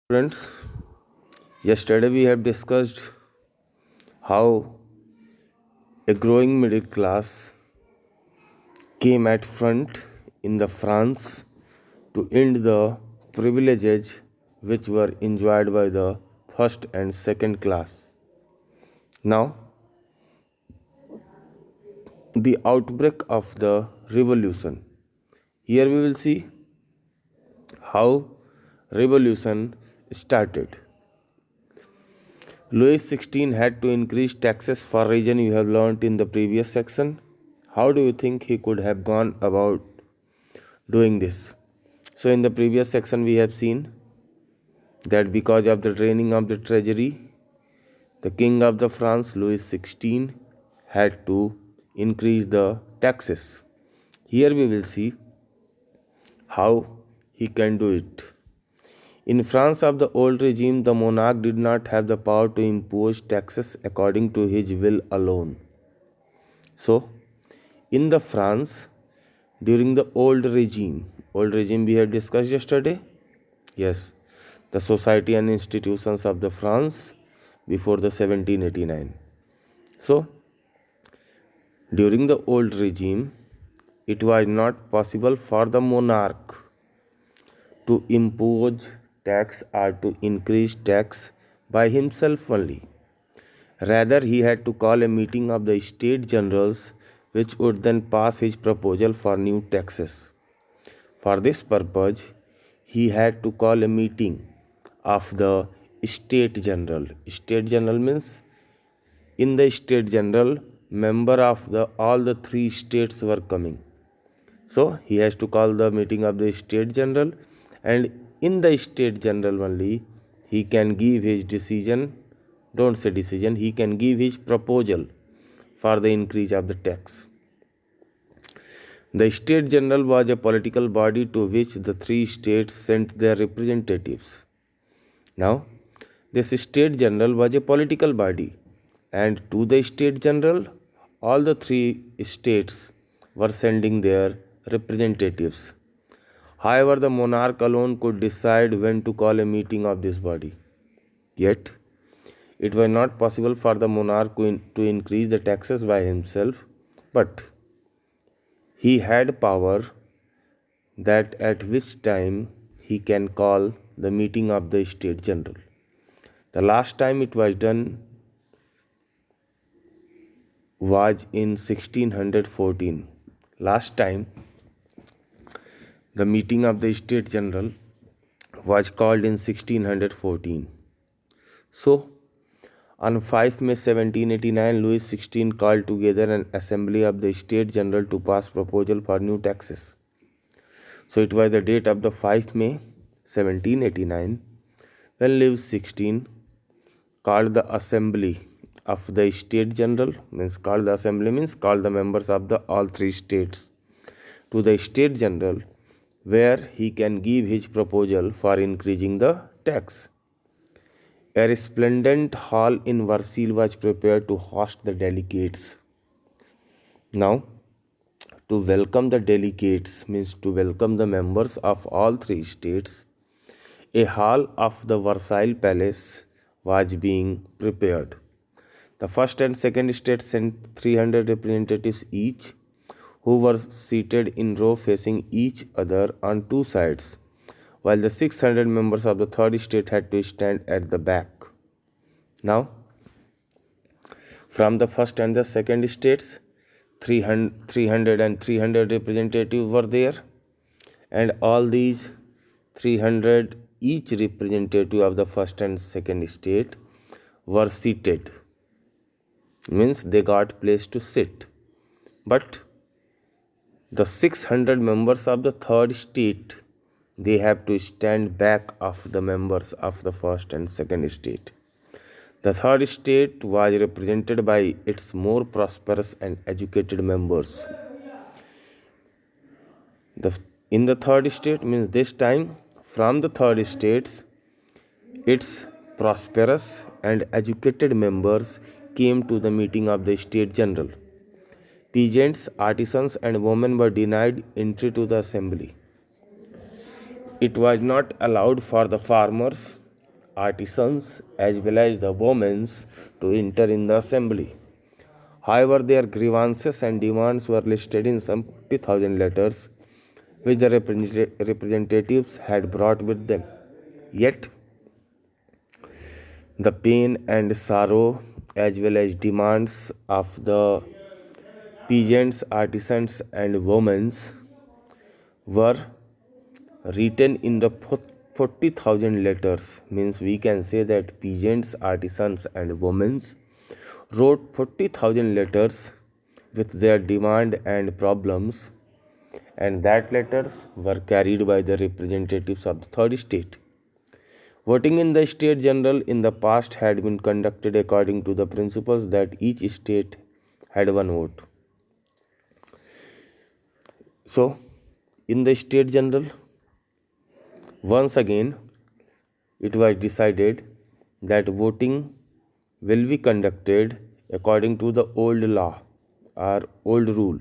Friends, yesterday we have discussed how a growing middle class came at front in the France to end the privileges which were enjoyed by the first and second class. Now, the outbreak of the revolution. Here we will see how revolution started. Louis XVI had to increase taxes for reason you have learnt in the previous section. How do you think he could have gone about doing this? So in the previous section we have seen that because of the draining of the treasury, the king of the France Louis XVI had to increase the taxes. Here we will see how he can do it. In France of the old regime, the monarch did not have the power to impose taxes according to his will alone. So, in the France, during the old regime we had discussed yesterday, yes, the society and institutions of the France before the 1789. So, during the old regime, it was not possible for the monarch to impose tax or to increase tax by himself only. Rather, he had to call a meeting of the state generals, which would then pass his proposal for new taxes. For this purpose, he had to call a meeting of the state general. State general means in the state general, member of the all the three states were coming. So he has to call the meeting of the state general, and in the state general only he can give his decision. Don't say decision, he can give his proposal for the increase of the tax. The state general was a political body to which the three states sent their representatives. Now, this state general was a political body, and to the state general, all the three states were sending their representatives. However, the monarch alone could decide when to call a meeting of this body. Yet, it was not possible for the monarch to increase the taxes by himself, but he had power that at which time he can call the meeting of the state general. The last time it was done was in 1614. Last time the meeting of the state general was called in 1614. So, on 5 May 1789, Louis XVI called together an assembly of the State General to pass proposal for new taxes. So it was the date of the 5 May 1789 when Louis XVI called the assembly of the State General, means called the members of the all three states to the State General, where he can give his proposal for increasing the tax. A resplendent hall in Versailles was prepared to host the delegates. Now, to welcome the delegates means to welcome the members of all three states, a hall of the Versailles Palace was being prepared. The first and second states sent 300 representatives each, who were seated in row facing each other on two sides, while the 600 members of the third state had to stand at the back. Now, from the first and the second states, 300 and 300 representatives were there, and all these 300 each representative of the first and second state were seated, means they got place to sit. But the 600 members of the third state, they have to stand back of the members of the first and second state. The third state was represented by its more prosperous and educated members. In the third state means this time from the third states, its prosperous and educated members came to the meeting of the state general. Peasants, artisans, and women were denied entry to the assembly. It was not allowed for the farmers artisans as well as the women to enter in the assembly. However, their grievances and demands were listed in some 40,000 letters which the representatives had brought with them. Yet, the pain and sorrow as well as demands of the peasants, artisans, and women were written in the 40,000 letters. Means we can say that peasants, artisans, and women wrote 40,000 letters with their demand and problems, and that letters were carried by the representatives of the third estate. Voting in the state general in the past had been conducted according to the principles that each state had one vote. So, in the state general, once again, it was decided that voting will be conducted according to the old law or old rule.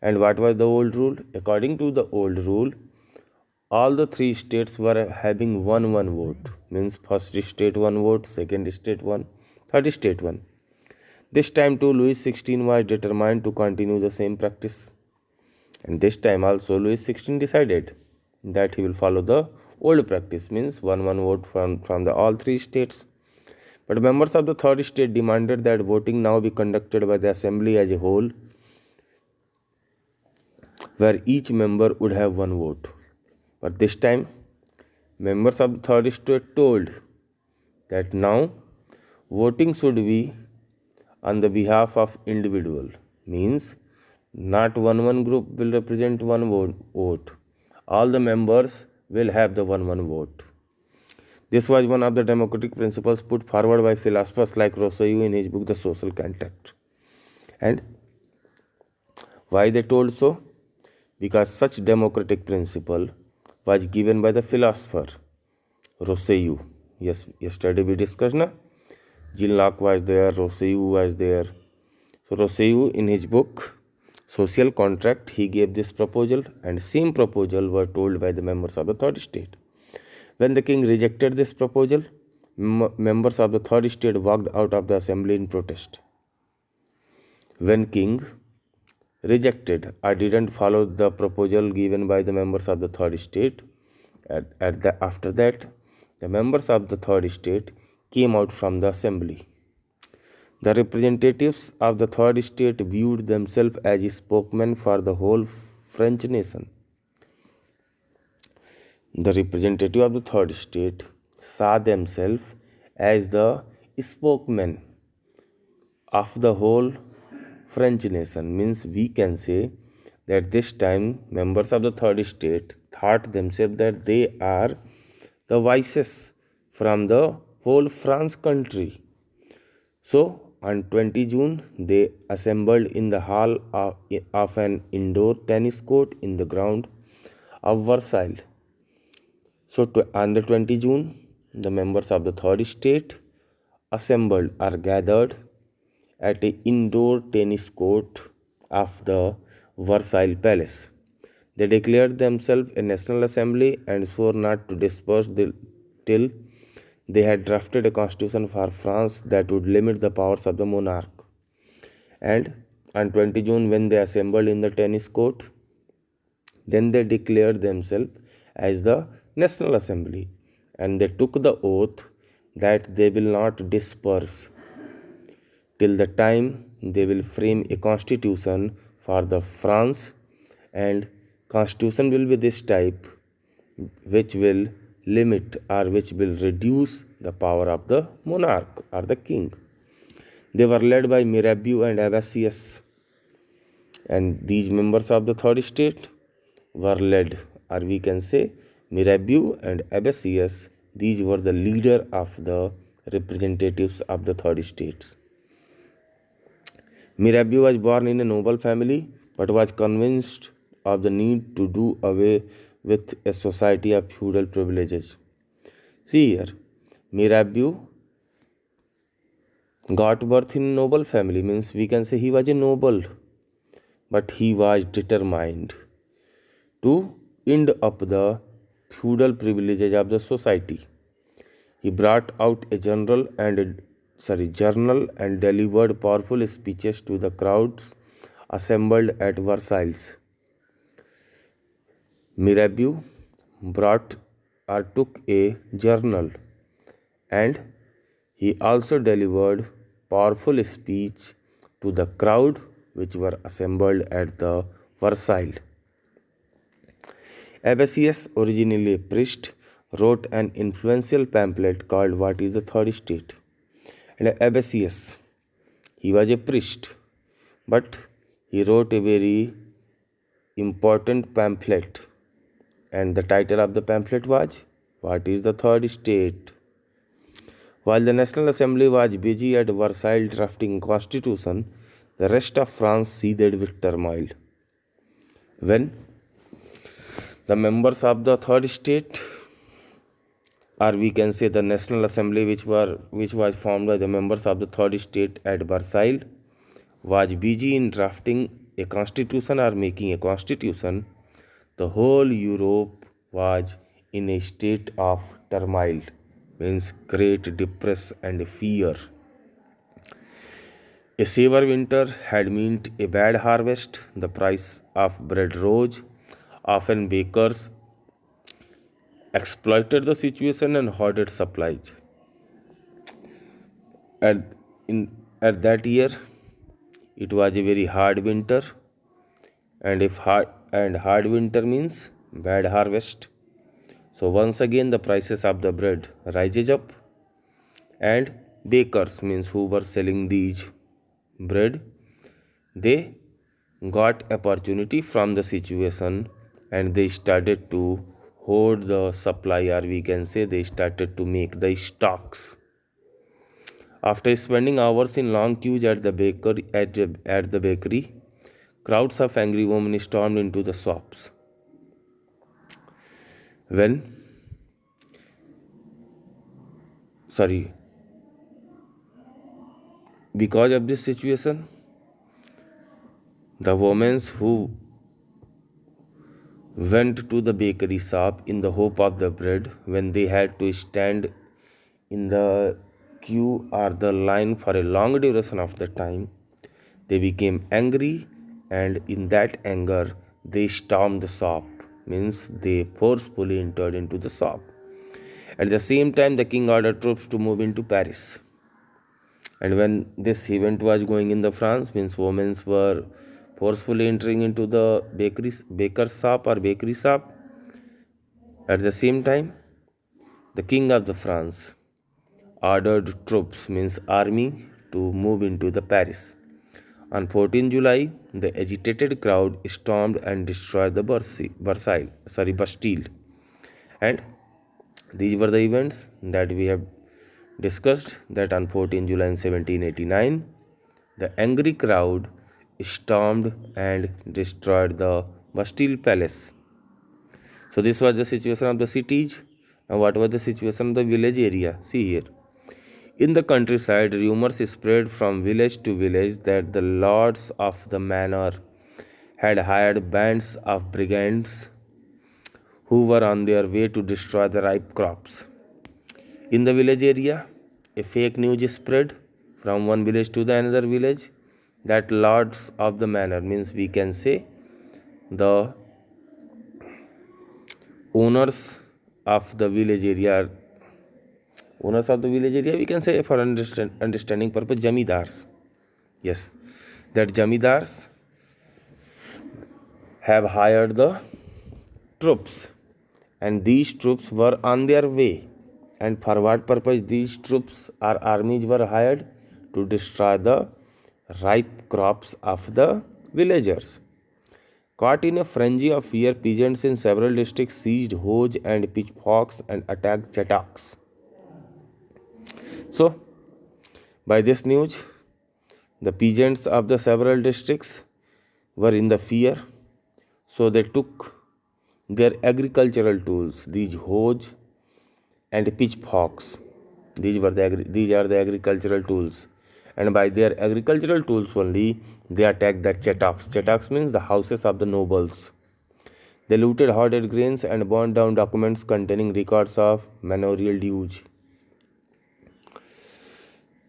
And what was the old rule? According to the old rule, all the three states were having one vote. Means first state one vote, second state one, third state one. This time too, Louis XVI was determined to continue the same practice. And this time also Louis XVI decided that he will follow the old practice, means one vote from the all three states. But members of the third state demanded that voting now be conducted by the assembly as a whole, where each member would have one vote. But this time, members of the third state told that now voting should be on the behalf of individual, means not one group will represent one vote. All the members will have the one vote. This was one of the democratic principles put forward by philosophers like Rousseau in his book The Social Contract. And why they told so? Because such democratic principle was given by the philosopher Rousseau. Yes, yesterday we discussed, na? Jean Locke was there, Rousseau was there. So Rousseau in his book Social Contract, he gave this proposal, and same proposal were told by the members of the third state. When the king rejected this proposal, members of the third state walked out of the assembly in protest. When king rejected or didn't follow the proposal given by the members of the third state, after that, the members of the third state came out from the assembly. The representatives of the third state viewed themselves as spokesmen for the whole French nation. The representative of the third state saw themselves as the spokesmen of the whole French nation. Means we can say that this time members of the third state thought themselves that they are the voices from the whole France country. So on 20 June, they assembled in the hall of an indoor tennis court in the ground of Versailles. So on the 20 June, the members of the third state assembled or gathered at an indoor tennis court of the Versailles Palace. They declared themselves a national assembly and swore not to disperse till they had drafted a constitution for France that would limit the powers of the monarch. And on 20 June, when they assembled in the tennis court, then they declared themselves as the National Assembly, and they took the oath that they will not disperse till the time they will frame a constitution for the France, and constitution will be this type which will limit or which will reduce the power of the monarch or the king. They were led by Mirabeau and Hevesius, and these members of the third state were led, or we can say Mirabeau and Hevesius, these were the leader of the representatives of the third states. Mirabeau was born in a noble family but was convinced of the need to do away with a society of feudal privileges. See here, Mirabeau got birth in a noble family, means we can say he was a noble, but he was determined to end up the feudal privileges of the society. He brought out a journal and delivered powerful speeches to the crowds assembled at Versailles. Mirabeau brought or took a journal, and he also delivered powerful speech to the crowd which were assembled at the Versailles. Abbassius, originally a priest, wrote an influential pamphlet called What is the Third State? And Abbassius, he was a priest, but he wrote a very important pamphlet, and the title of the pamphlet was What is the Third State? While the National Assembly was busy at Versailles drafting constitution, the rest of France seethed with turmoil. When the members of the third state, or we can say the National Assembly, which was formed by the members of the third state at Versailles, was busy in drafting a constitution or making a constitution, the whole Europe was in a state of turmoil, means great distress and fear. A severe winter had meant a bad harvest. The price of bread rose. Often bakers exploited the situation and hoarded supplies. At, at that year, it was a very hard winter, and hard winter means bad harvest. So once again, the prices of the bread rises up, and bakers means who were selling these bread, they got opportunity from the situation, and they started to hoard the supply, or we can say they started to make the stocks. After spending hours in long queues at the bakery, crowds of angry women stormed into the shops. Because of this situation, the women who went to the bakery shop in the hope of the bread, when they had to stand in the queue or the line for a long duration of the time, they became angry, and in that anger they stormed the shop, means they forcefully entered into the shop. At the same time, the king ordered troops to move into Paris. And when this event was going in the France, means women were forcefully entering into the baker's shop or bakery shop. At the same time, the king of the France ordered troops, means army, to move into the Paris. On 14 July, the agitated crowd stormed and destroyed the Bastille. And these were the events that we have discussed, that on 14 July 1789, the angry crowd stormed and destroyed the Bastille Palace. So this was the situation of the cities. Now what was the situation of the village area? See here. In the countryside, rumors spread from village to village that the lords of the manor had hired bands of brigands who were on their way to destroy the ripe crops. In the village area, a fake news spread from one village to the another village that lords of the manor, means we can say the owners of the village area, we can say, for understanding purpose, jamidars. Yes, that jamidars have hired the troops, and these troops were on their way. And for what purpose these troops or armies were hired? To destroy the ripe crops of the villagers. Caught in a frenzy of fear, peasants in several districts seized hoes and pitchforks and attacked chataks. So, by this news, the peasants of the several districts were in the fear, so they took their agricultural tools, these hoes and pitchforks. These are the agricultural tools, and by their agricultural tools only they attacked the chataks. Chataks means the houses of the nobles. They looted hoarded grains and burned down documents containing records of manorial dues.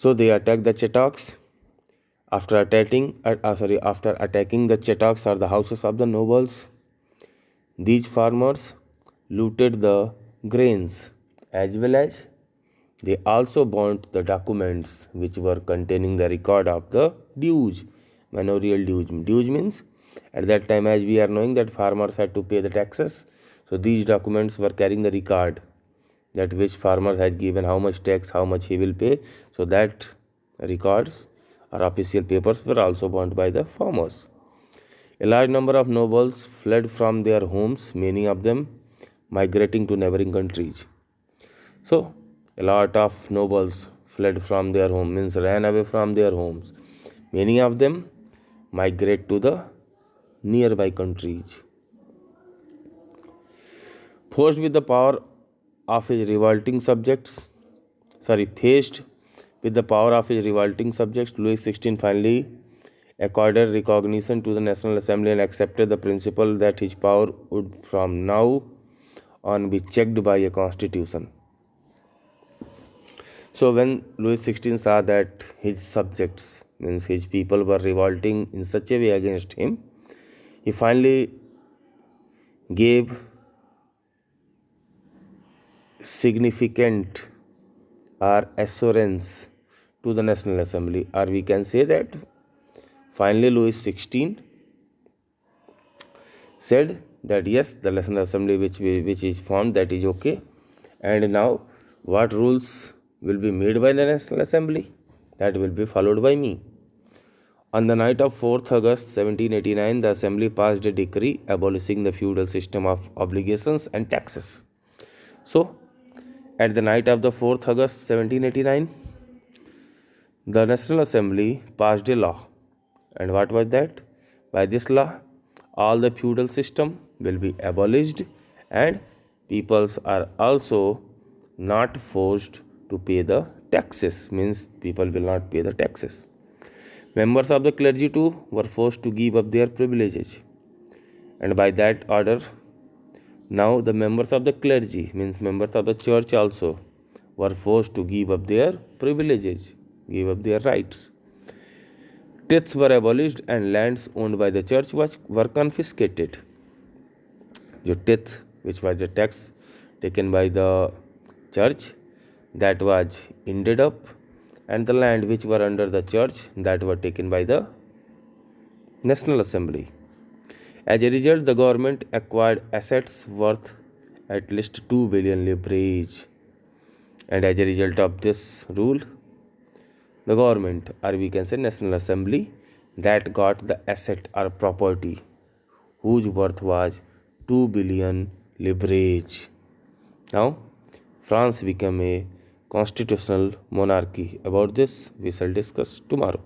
So they attacked the Chetaks. After attacking the Chetaks or the houses of the nobles, these farmers looted the grains, as well as they also burnt the documents which were containing the record of the dues, manorial dues. Dues means at that time, as we are knowing, that farmers had to pay the taxes. So these documents were carrying the record that which farmer has given how much tax, how much he will pay. So that records or official papers were also burnt by the farmers. A large number of nobles fled from their homes, many of them migrating to neighboring countries. So a lot of nobles fled from their home, means ran away from their homes. Many of them migrate to the nearby countries. Forced with the power of his revolting subjects, faced with the power of his revolting subjects, Louis XVI finally accorded recognition to the National Assembly and accepted the principle that his power would from now on be checked by a constitution. So when Louis XVI saw that his subjects, means his people, were revolting in such a way against him, he finally gave significant or assurance to the National Assembly, or we can say that finally Louis XVI said that yes, the National Assembly which is formed, that is okay, and now what rules will be made by the National Assembly, that will be followed by me. On the night of 4th August 1789, the Assembly passed a decree abolishing the feudal system of obligations and taxes. So, at the night of the 4th August 1789, the National Assembly passed a law. And what was that? By this law, all the feudal system will be abolished and peoples are also not forced to pay the taxes, means people will not pay the taxes. Members of the clergy too were forced to give up their privileges, and by that order, now the members of the clergy, means members of the church, also were forced to give up their privileges, give up their rights. Tithes were abolished and lands owned by the church were confiscated. The tithe, which was a tax taken by the church, that was ended up, and the land which were under the church, that were taken by the National Assembly. As a result, the government acquired assets worth at least 2 billion livres. And as a result of this rule, the government, or we can say National Assembly, that got the asset or property whose worth was 2 billion livres. Now, France became a constitutional monarchy. About this, we shall discuss tomorrow.